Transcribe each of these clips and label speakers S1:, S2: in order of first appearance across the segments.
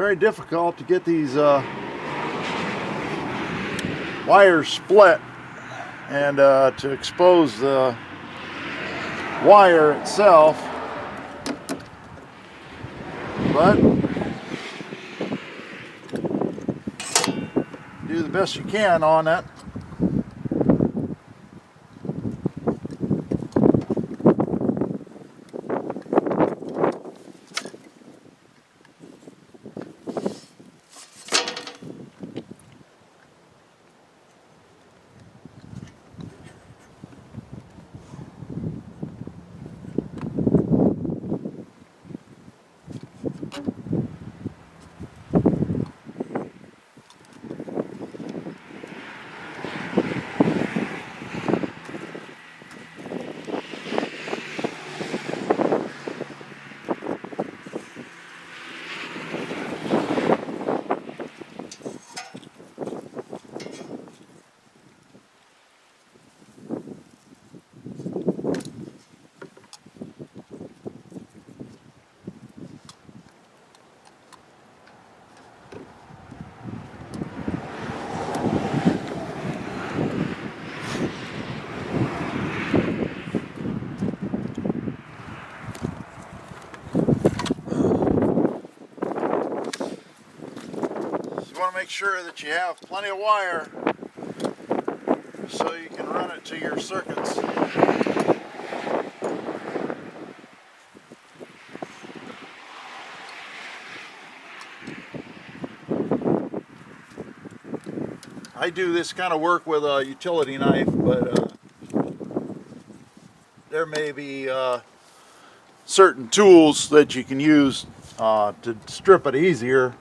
S1: very difficult to get these wires split and to expose the wire itself, but do the best you can on it. You want to make sure that you have plenty of wire so you can run it to your circuits. I do this kind of work with a utility knife, but there may be certain tools that you can use to strip it easier.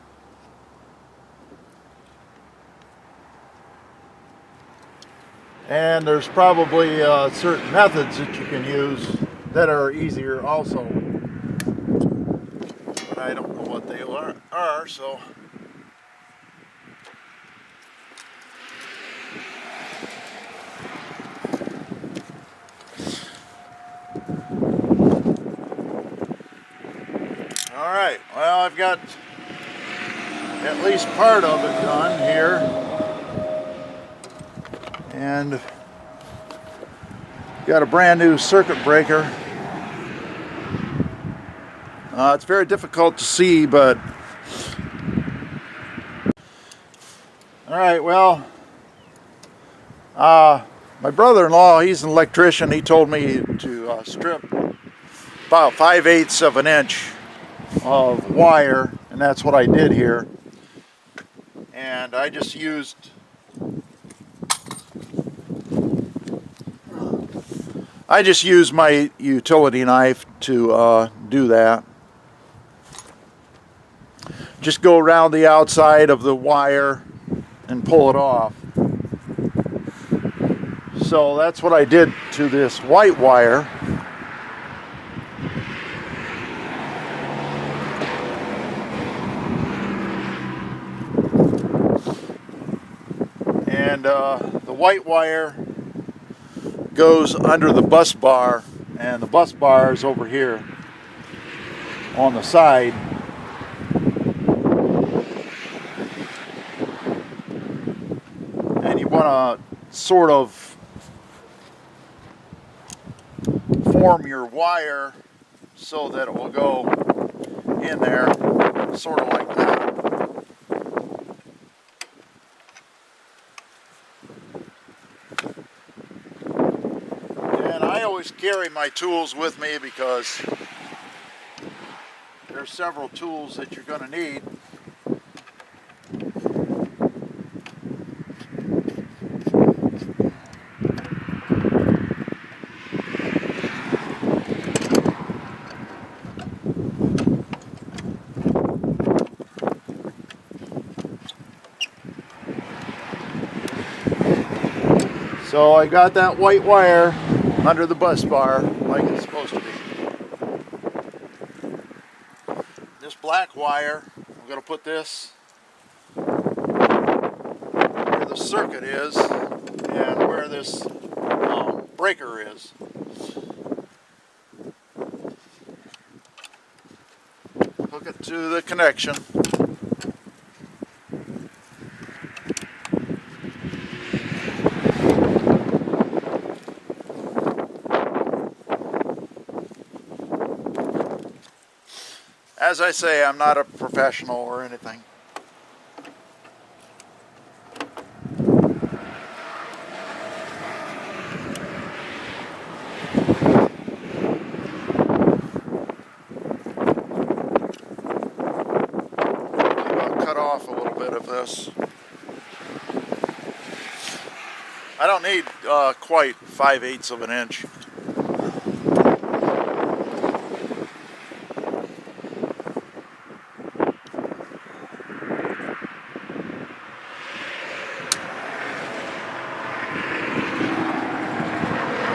S1: And there's probably certain methods that you can use that are easier also. But I don't know what they are, so. Alright, well, I've got at least part of it done here. And got a brand new circuit breaker. It's very difficult to see, but alright, well, my brother-in-law, he's an electrician. He told me to strip about 5/8 of an inch of wire, and that's what I did here. And I just used my utility knife to do that. Just go around the outside of the wire and pull it off. So that's what I did to this white wire. And the white wire goes under the bus bar, and the bus bar is over here on the side. And you want to sort of form your wire so that it will go in there, sort of like that. I always carry my tools with me because there are several tools that you're going to need. So I got that white wire under the bus bar like it's supposed to be. This black wire, I'm going to put this where the circuit is and where this breaker is. Hook it to the connection. As I say, I'm not a professional or anything. I'll cut off a little bit of this. I don't need quite 5/8 of an inch.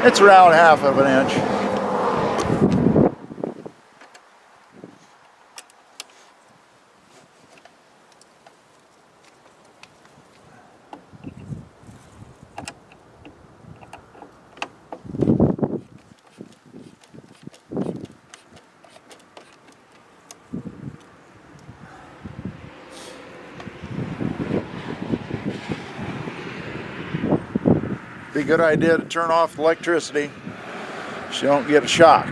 S1: It's around 1/2 of an inch. Be a good idea to turn off the electricity so you don't get a shock.